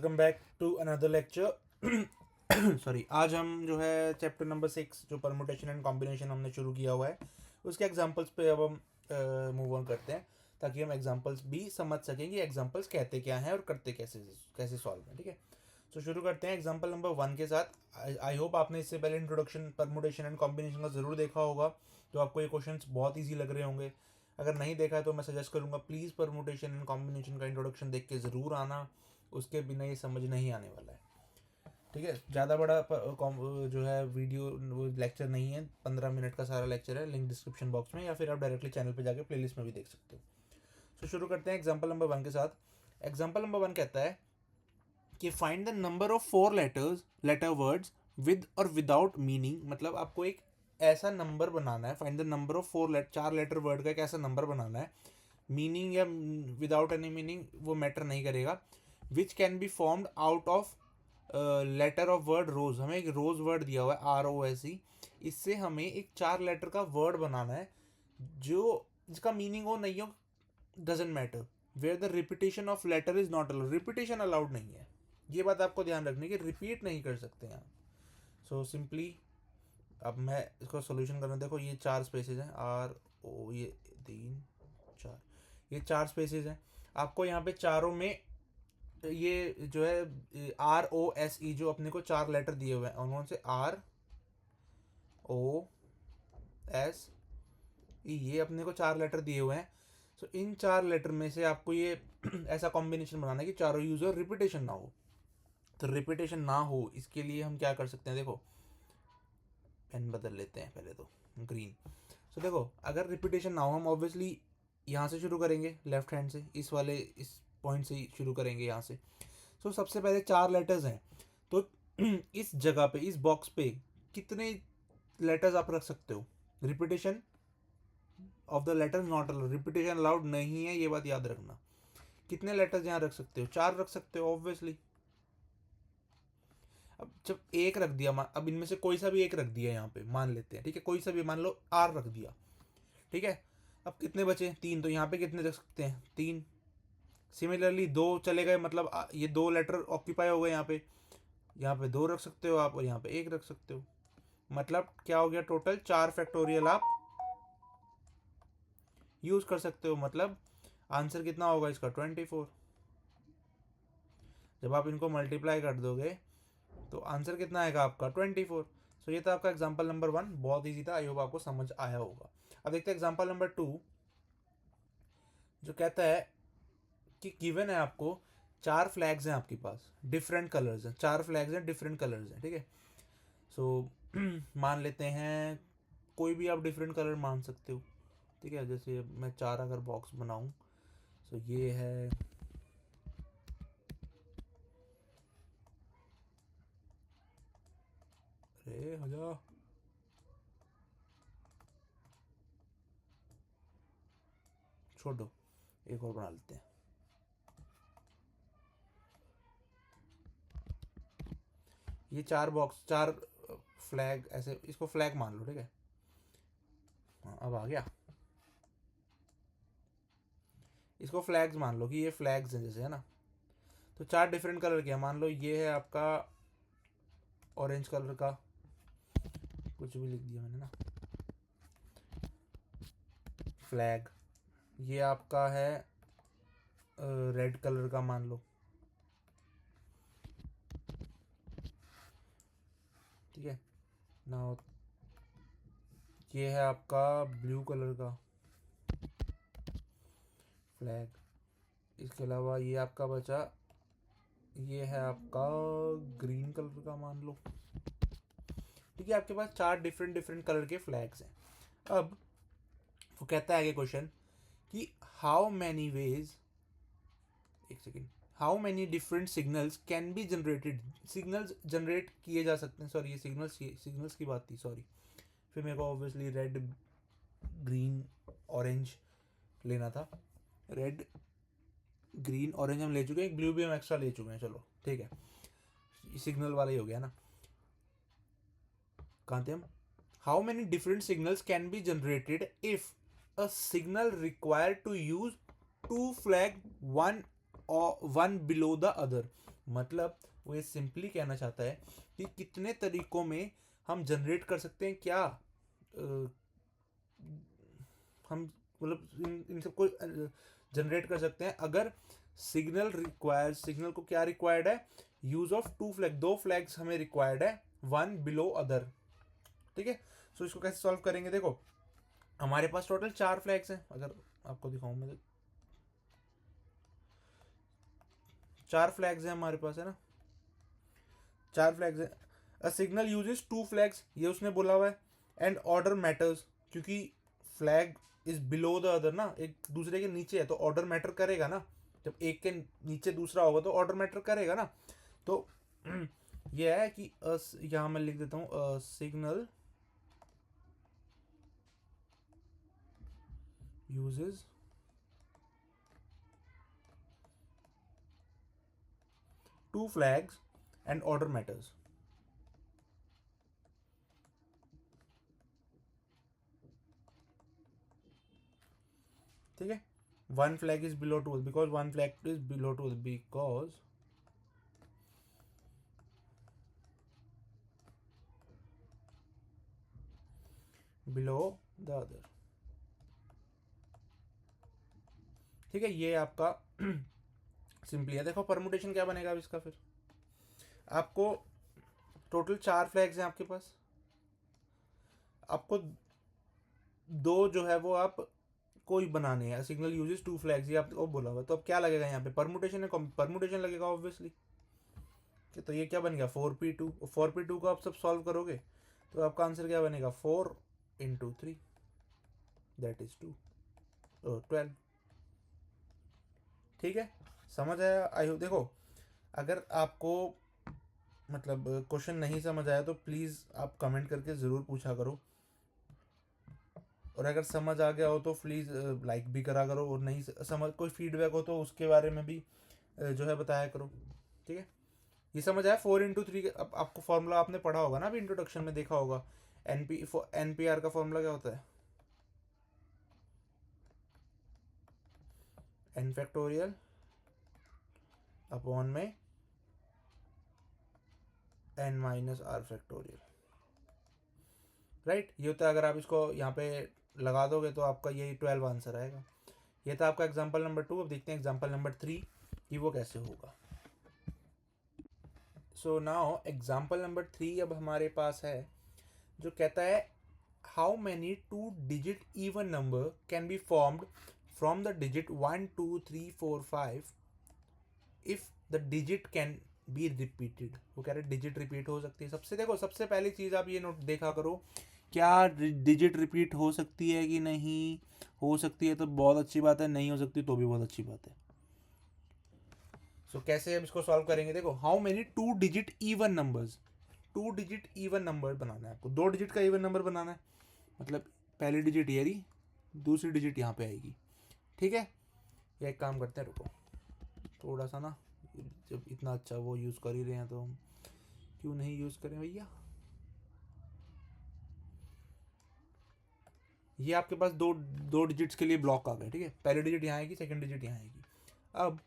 Welcome back to another lecture. Sorry, आज हम जो है चैप्टर नंबर 6 जो परमुटेशन एंड कॉम्बिनेशन हमने शुरू किया हुआ है उसके एग्जांपल्स पे अब हम मूव ऑन करते हैं, ताकि हम एग्जांपल्स भी समझ सकें कि एग्जांपल्स कहते क्या हैं और करते कैसे कैसे सॉल्व हैं। ठीक है, तो शुरू करते हैं एग्जांपल नंबर 1 के साथ। आई होप आपने इससे पहले इंट्रोडक्शन परमुटेशन एंड कॉम्बिनेशन का ज़रूर देखा होगा, तो आपको ये क्वेश्चन बहुत ईजी लग रहे होंगे। अगर नहीं देखा है तो मैं सजेस्ट करूँगा प्लीज़ परमुटेशन एंड कॉम्बिनेशन का इंट्रोडक्शन देख के ज़रूर आना, उसके बिना ये समझ नहीं आने वाला है। ठीक है, ज़्यादा बड़ा जो है वीडियो वो लेक्चर नहीं है, 15 मिनट का सारा लेक्चर है। लिंक डिस्क्रिप्शन बॉक्स में या फिर आप डायरेक्टली चैनल पे जाके प्लेलिस्ट में भी देख सकते हो। तो शुरू करते हैं एग्जांपल नंबर 1 के साथ। एग्जांपल नंबर 1 कहता है कि find the number of 4 letter words with और विदाउट मीनिंग। मतलब आपको एक ऐसा नंबर बनाना है, find the number of 4 letter word का एक ऐसा नंबर बनाना है, मीनिंग या विदाउट एनी मीनिंग वो मैटर नहीं करेगा, which can be formed out of letter of word rose. हमें एक रोज वर्ड दिया हुआ है ROSE, इससे हमें एक 4 लेटर का वर्ड बनाना है जो जिसका मीनिंग हो नहीं हो doesn't matter, where the repetition of letter is not allowed. Repetition allowed नहीं है, ये बात आपको ध्यान रखनी है कि रिपीट नहीं कर सकते हैं। सो सिंपली अब मैं इसको सोल्यूशन करना, देखो ये 4 स्पेसेस हैं, ये 3 4, ये 4 स्पेसेस हैं। आपको यहाँ पे चारों में ये जो है ROSE जो अपने को 4 लेटर दिए हुए हैं, उन्होंने से ROSE ये अपने को 4 लेटर दिए हुए हैं। सो इन 4 लेटर में से आपको ये ऐसा कॉम्बिनेशन बनाना है कि चारों यूज और रिपीटेशन ना हो। तो रिपीटेशन ना हो इसके लिए हम क्या कर सकते हैं, देखो पेन बदल लेते हैं पहले तो, ग्रीन। सो देखो अगर रिपीटेशन ना हो, हम ऑब्वियसली यहाँ से शुरू करेंगे, लेफ्ट हैंड से, इस पॉइंट से ही शुरू करेंगे यहाँ से। सो सबसे पहले 4 लेटर्स हैं, तो इस जगह पे, इस बॉक्स पे कितने लेटर्स आप रख सकते हो। Repetition of the letters not allowed, repetition allowed नहीं है, ये बात याद रखना। कितने लेटर्स यहाँ रख सकते हो, 4 रख सकते हो ऑब्वियसली। अब जब एक रख दिया, अब इनमें से कोई सा भी एक रख दिया यहाँ पे, मान लेते हैं, ठीक है, कोई सा भी, मान लो R रख दिया, ठीक है। अब कितने बचे, 3, तो यहाँ पे कितने रख सकते हैं, 3। सिमिलरली 2 चले गए, मतलब ये 2 लेटर ऑक्यूपाई हो गए यहाँ पे 2 रख सकते हो आप, और यहाँ पे 1 रख सकते हो। मतलब क्या हो गया, टोटल 4 फैक्टोरियल आप यूज कर सकते हो। मतलब आंसर कितना होगा इसका, 24। जब आप इनको मल्टीप्लाई कर दोगे तो आंसर कितना आएगा आपका, 24। सो ये था आपका एग्जाम्पल नंबर 1, बहुत ईजी था, आई होप आपको समझ आया होगा। अब देखते हैं एग्जाम्पल नंबर 2, जो कहता है कि गिवन है आपको 4 फ्लैग्स हैं आपके पास, डिफरेंट कलर्स हैं, 4 फ्लैग्स हैं, डिफरेंट कलर्स हैं, ठीक है। सो मान लेते हैं कोई भी आप डिफरेंट कलर मान सकते हो, ठीक है। जैसे मैं 4 अगर बॉक्स बनाऊं, सो ये है अरे हजा छोड़ दो, एक और बना लेते हैं। ये 4 फ्लैग, ऐसे इसको फ्लैग मान लो, ठीक है। हाँ, अब आ गया, इसको फ्लैग्स मान लो कि ये फ्लैग्स हैं जैसे, है ना। तो 4 डिफरेंट कलर के हैं, मान लो ये है आपका ऑरेंज कलर का, कुछ भी लिख दिया मैंने ना, फ्लैग। ये आपका है रेड कलर का, मान लो, ठीक है ना। ये है आपका ब्लू कलर का फ्लैग। इसके अलावा ये आपका बचा, ये है आपका ग्रीन कलर का, मान लो, ठीक है। आपके पास 4 डिफरेंट डिफरेंट कलर के फ्लैग्स हैं। अब वो कहता है आगे क्वेश्चन कि हाउ मैनी वेज, एक second, how many different signals can be generated. Signals generate किए जा सकते हैं, सॉरी ये सिग्नल्स की बात थी, सॉरी। फिर मेरे को ऑब्वियसली रेड, ग्रीन, ऑरेंज लेना था। रेड, ग्रीन, ऑरेंज हम ले चुके हैं, एक ब्लू भी हम एक्स्ट्रा ले चुके हैं, चलो ठीक है, सिग्नल वाला ही हो गया ना। कहाँ थे हम, how many different signals can be generated if a signal require to use 2 flag, one below the other. मतलब वो ये सिंपली कहना चाहता है कि कितने तरीकों में हम जनरेट कर सकते हैं, क्या हम मतलब इन सबको जनरेट कर सकते हैं अगर सिग्नल को क्या रिक्वायर्ड है, यूज ऑफ टू फ्लैग, दो फ्लैग्स हमें रिक्वायर्ड है, वन बिलो अदर। ठीक है, सो इसको कैसे सॉल्व करेंगे, देखो हमारे पास टोटल 4 फ्लैग्स हैं, अगर आपको दिखाऊं मैं, 4 फ्लैग्स हैं हमारे पास, है ना, 4 फ्लैग्स हैं। अ सिग्नल यूजेस 2 फ्लैग्स, ये उसने बोला हुआ है, एंड ऑर्डर मैटर्स, क्योंकि flag is below the other ना, एक दूसरे के नीचे है तो ऑर्डर मैटर करेगा ना, जब एक के नीचे दूसरा होगा तो ऑर्डर मैटर करेगा ना। तो ये है कि यहाँ मैं लिख देता हूँ signal uses two flags and order matters. ठीक है, one flag is below two, because one flag is below two, because below the other. ठीक है, ये आपका सिंपली है। देखो परमुटेशन क्या बनेगा अब इसका, फिर आपको टोटल 4 फ्लैग्स हैं आपके पास, आपको दो जो है वो आप कोई बनाने हैं, सिग्नल यूजेस टू फ्लैग्स, ये आपको बोला हुआ, तो अब क्या लगेगा यहाँ पे, परमुटेशन है, परमुटेशन लगेगा ऑब्वियसली। तो ये क्या बन गया 4p2, 4p2 को आप सब सॉल्व करोगे तो आपका आंसर क्या बनेगा, 4 × 3, दैट इज 12। ठीक है, समझ आया आई हो। देखो अगर आपको मतलब क्वेश्चन नहीं समझ आया तो प्लीज़ आप कमेंट करके ज़रूर पूछा करो, और अगर समझ आ गया हो तो प्लीज़ लाइक भी करा करो, और नहीं समझ कोई फीडबैक हो तो उसके बारे में भी जो है बताया करो। ठीक है, ये समझ आया 4 × 3। अब आपको फॉर्मूला आपने पढ़ा होगा ना, अभी इंट्रोडक्शन में देखा होगा, एनपीआर का फॉर्मूला क्या होता है, एन फैक्टोरियल अपॉन में N minus R factorial. Right, ये होता है, अगर आप इसको यहाँ पे लगा दोगे तो आपका यही 12 आंसर आएगा। ये था आपका एग्जाम्पल नंबर 2। अब देखते हैं एग्जाम्पल नंबर 3 कि वो कैसे होगा। सो नाउ एग्जाम्पल नंबर 3 अब हमारे पास है, जो कहता है how many 2 digit even number can be formed from the digit 1 2 3 4 5 if the digit can be repeated. वो कह रहे डिजिट रिपीट हो सकती है। सबसे देखो, सबसे पहली चीज़ आप ये नोट देखा करो, क्या डिजिट रिपीट हो सकती है कि नहीं, हो सकती है तो बहुत अच्छी बात है, नहीं हो सकती तो भी बहुत अच्छी बात है। सो कैसे हम इसको सॉल्व करेंगे, देखो how many 2 digit even numbers, 2 digit even number बनाना है आपको, 2 डिजिट का इवन नंबर बनाना है, मतलब पहली डिजिट ये रही, दूसरी डिजिट यहाँ पे आएगी। ठीक है, ये एक काम करते हैं, रुको थोड़ा सा ना, जब इतना अच्छा वो यूज़ कर ही रहे हैं तो हम क्यों नहीं यूज़ करें भैया। ये आपके पास दो दो डिजिट्स के लिए ब्लॉक आ गए। ठीक है, पहली डिजिट यहाँ आएगी, सेकंड डिजिट यहाँ आएगी। अब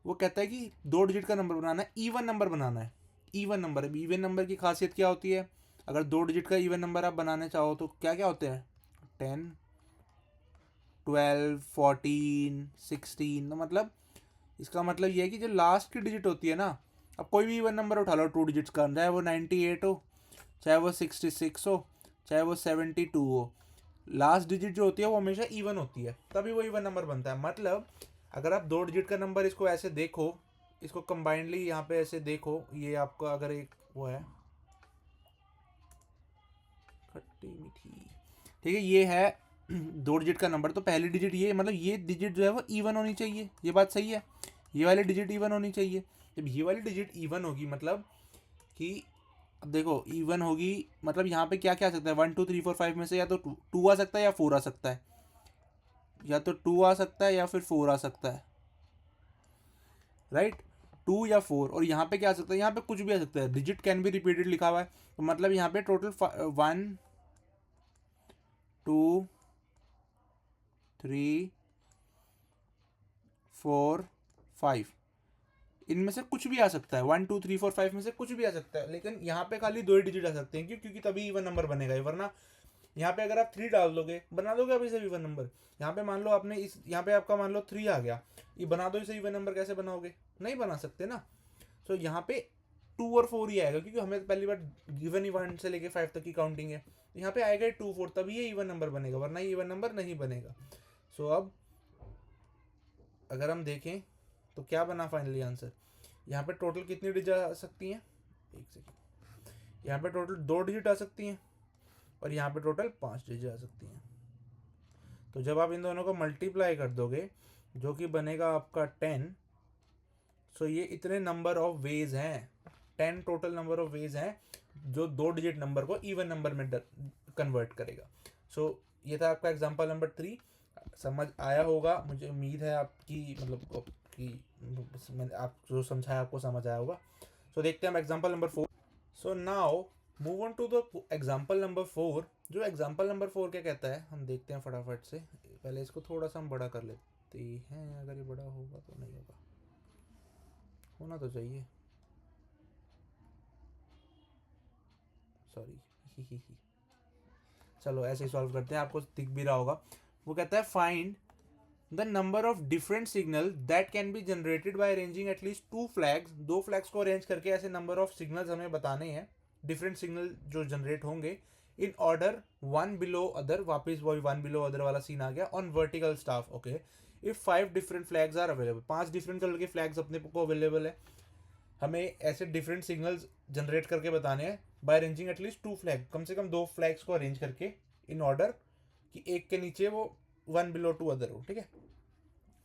वो कहता है कि 2 डिजिट का नंबर बनाना है, इवन नंबर बनाना है। इवन नंबर, इवन नंबर की खासियत क्या होती है, अगर 2 डिजिट का इवन नंबर आप बनाना चाहो तो क्या क्या होते हैं, 10 12 14 16, तो मतलब इसका मतलब ये है कि जो लास्ट की डिजिट होती है ना, अब कोई भी इवन नंबर उठा लो 2 डिजिट्स का, चाहे वो 98 हो, चाहे वो 66 हो, चाहे वो 72 हो, लास्ट डिजिट जो होती है वो हमेशा इवन होती है, तभी वो इवन नंबर बनता है। मतलब अगर आप 2 डिजिट का नंबर इसको ऐसे देखो, इसको कंबाइंडली यहाँ पे ऐसे देखो, ये आपका अगर एक वो है खट्टी मीठी, ठीक है, ये है 2 डिजिट का नंबर, तो पहली डिजिट ये, मतलब ये डिजिट जो है वो इवन होनी चाहिए, ये बात सही है, ये वाली डिजिट इवन होनी चाहिए। जब ये वाली डिजिट इवन होगी मतलब कि, अब देखो इवन होगी मतलब यहाँ पे क्या क्या आ सकता है, 1 2 3 4 5 में से या तो टू आ सकता है या 4 आ सकता है, या तो 2 आ सकता है या फिर 4 आ सकता है, राइट, 2 या 4। और यहाँ पे क्या आ सकता है, यहाँ पे कुछ भी आ सकता है, डिजिट कैन बी रिपीटेड लिखा हुआ है, तो मतलब यहाँ पे टोटल 1 2 3 4 5, इनमें से कुछ भी आ सकता है, 1 2 3 4 5 में से कुछ भी आ सकता है, लेकिन यहाँ पे खाली 2 ही डिजिट आ सकते हैं। क्यों? क्योंकि तभी इवन नंबर बनेगा, वरना यहाँ पे अगर आप 3 डाल दोगे, बना दोगे आप इसे इवन नंबर। यहाँ पे मान लो आपने इस, यहाँ पे आपका मान लो 3 आ गया, ये बना दो इसे इवन नंबर, कैसे बनाओगे? नहीं बना सकते ना। सो यहाँ पे 2 और 4 ही आएगा, क्योंकि हमें पहली बार गिवन ही 1 से लेके 5 तक की काउंटिंग है। यहाँ पे आएगा 2 4, तभी ये इवन नंबर बनेगा, वरना ये इवन नंबर नहीं बनेगा। सो अब अगर हम देखें तो क्या बना फाइनली आंसर? यहाँ पे टोटल कितनी डिजिट आ सकती हैं? एक सेकेंड, यहाँ पे टोटल 2 डिजिट आ सकती हैं, और यहाँ पे टोटल 5 डिजिट आ सकती हैं। तो जब आप इन दोनों को मल्टीप्लाई कर दोगे, जो कि बनेगा आपका 10, सो ये इतने नंबर ऑफ वेज हैं, 10 टोटल नंबर ऑफ वेज हैं जो 2 डिजिट नंबर को इवन नंबर में कन्वर्ट करेगा। सो ये था आपका एग्जांपल नंबर 3। समझ आया होगा, मुझे उम्मीद है आपकी, मतलब आपकी, आप जो समझाया आपको समझ आया होगा। सो देखते हैं हम example number 4। So now move on to the example number 4। जो एग्जांपल नंबर 4 क्या कहता है, हम देखते हैं फटाफट से। पहले इसको थोड़ा सा हम बड़ा कर लेते हैं, अगर ये बड़ा होगा तो नहीं होगा, होना तो चाहिए, सॉरी चलो ऐसे ही सॉल्व करते हैं, आपको दिख भी रहा होगा। वो कहता है find the number of different signal that can be generated by arranging at least 2 flags. 2 flags को अरेंज करके ऐसे नंबर ऑफ सिग्नल्स हमें बताने हैं, डिफरेंट सिग्नल जो जनरेट होंगे इन ऑर्डर 1 बिलो अदर। वापस वही 1 बिलो अदर वाला सीन आ गया on vertical staff. Okay, if 5 different flags are available, 5 different colour के फ्लैग्स अपने को अवेलेबल है, हमें ऐसे डिफरेंट सिग्नल्स जनरेट करके बताने हैं बाय अरेंजिंग एटलीस्ट 2 फ्लैग, कम से कम 2 फ्लैग्स को अरेंज करके इन ऑर्डर कि एक के नीचे वो 1 बिलो 2 अदर हो। ठीक है,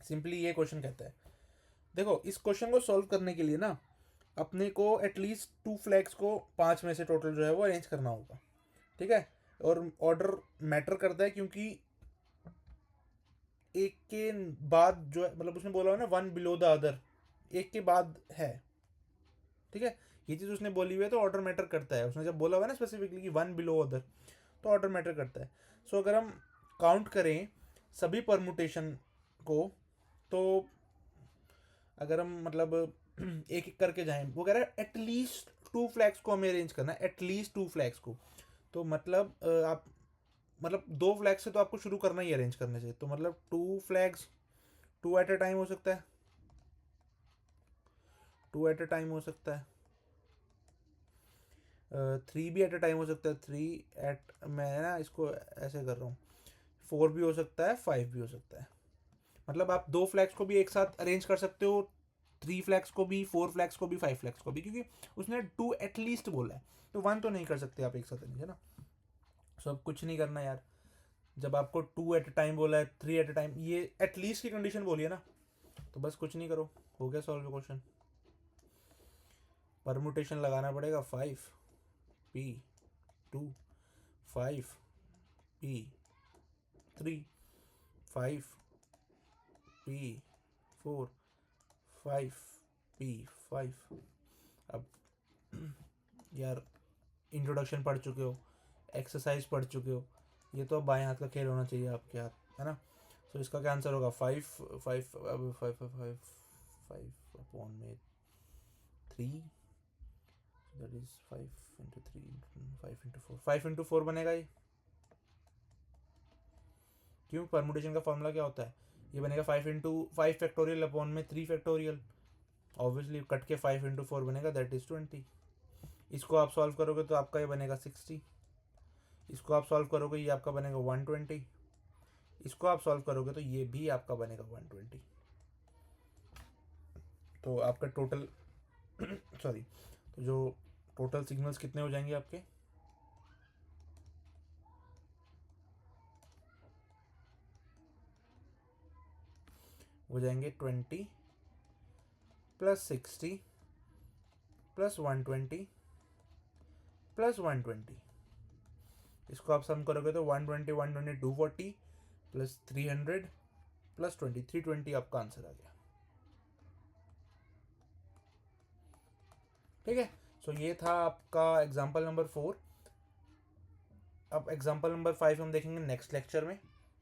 सिंपली ये क्वेश्चन कहता है। देखो, इस क्वेश्चन को सॉल्व करने के लिए ना अपने को एटलीस्ट 2 फ्लैग्स को 5 में से टोटल जो है वो अरेंज करना होगा। ठीक है, और ऑर्डर मैटर करता है, क्योंकि एक के बाद जो है, मतलब उसने बोला है ना 1 बिलो द अदर, एक के बाद है। ठीक है, ये चीज़ उसने बोली हुई है, तो ऑर्डर मैटर करता है। उसने जब बोला हुआ है ना स्पेसिफिकली कि 1 बिलो अदर, तो ऑर्डर मैटर करता है। सो अगर हम काउंट करें सभी परमुटेशन को, तो अगर हम मतलब एक एक करके जाएं, वो कह रहा है एटलीस्ट 2 फ्लैग्स को हमें अरेंज करना है, एटलीस्ट 2 फ्लैग्स को। तो मतलब आप, मतलब 2 फ्लैग्स से तो आपको शुरू करना ही अरेंज करने से, तो मतलब 2 फ्लैग्स, 2 एट अ टाइम हो सकता है, 2 एट अ टाइम हो सकता है, 3 भी एट अ टाइम हो सकता है, 3 एट, मैं ना इसको ऐसे कर रहा हूँ, 4 भी हो सकता है, 5 भी हो सकता है। मतलब आप 2 फ्लैग्स को भी एक साथ अरेंज कर सकते हो, 3 फ्लैग्स को भी, 4 फ्लैग्स को भी, 5 फ्लैग्स को भी, क्योंकि उसने 2 एटलीस्ट बोला है, तो 1 तो नहीं कर सकते आप एक साथ अरेंज, है ना। सो अब कुछ नहीं करना यार, जब आपको 2 एट अ टाइम बोला है, 3 एट अ टाइम, ये एटलीस्ट की कंडीशन बोली है ना, तो बस कुछ नहीं करो, हो गया सॉल्व क्वेश्चन। परमुटेशन लगाना पड़ेगा, 5 P 2 5 P 3 5 P 4 5 P 5। अब यार इंट्रोडक्शन पढ़ चुके हो, एक्सरसाइज पढ़ चुके हो, ये तो अब बाएं हाथ का खेल होना चाहिए आपके हाथ, है ना। तो इसका क्या आंसर होगा? 5 5 अब 5 5 5 अपॉन में 3, that is 5 into 3 5 into 4, 5 into 4 बनेगा ये। क्यों? परमुटेशन का फॉर्मूला क्या होता है? ये बनेगा 5 इंटू 5 फैक्टोरियल अपॉन में 3 फैक्टोरियल, ऑब्वियसली कट के 5 इंटू 4 बनेगा, दैट इज 20। इसको आप सॉल्व करोगे तो आपका ये बनेगा 60, इसको आप सॉल्व करोगे ये आपका बनेगा 120, इसको आप सॉल्व करोगे तो ये भी आपका बनेगा 120। तो आपका टोटल सॉरी, तो जो टोटल सिग्नल्स कितने हो जाएंगे आपके? हो जाएंगे 20 प्लस 60 प्लस 120 प्लस 120। इसको आप सम करोगे तो 120 120 240 प्लस 300 प्लस 20 320 आपका आंसर आ गया। ठीक है, सो ये था आपका एग्जाम्पल नंबर 4। अब एग्जाम्पल नंबर 5 हम देखेंगे नेक्स्ट लेक्चर में,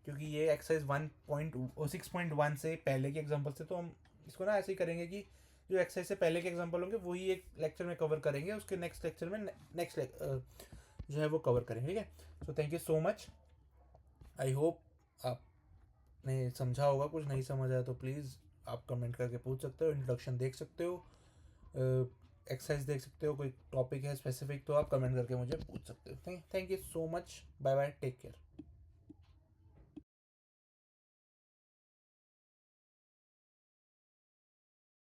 क्योंकि ये एक्सरसाइज 1.6.1 से पहले के एग्जाम्पल से, तो हम इसको ना ऐसे ही करेंगे कि जो एक्सरसाइज से पहले के एग्जांपल होंगे वही एक लेक्चर में कवर करेंगे, उसके नेक्स्ट लेक्चर में नेक्स्ट जो है वो कवर करेंगे, ठीक है। So thank you so much. I hope आपने समझा होगा, कुछ नहीं समझ आया तो प्लीज़ आप कमेंट करके पूछ सकते हो, इंट्रोडक्शन देख सकते हो, एक्सरसाइज देख सकते हो, कोई टॉपिक है स्पेसिफिक तो आप कमेंट करके मुझे पूछ सकते हो। Thank you so much, bye bye, take care.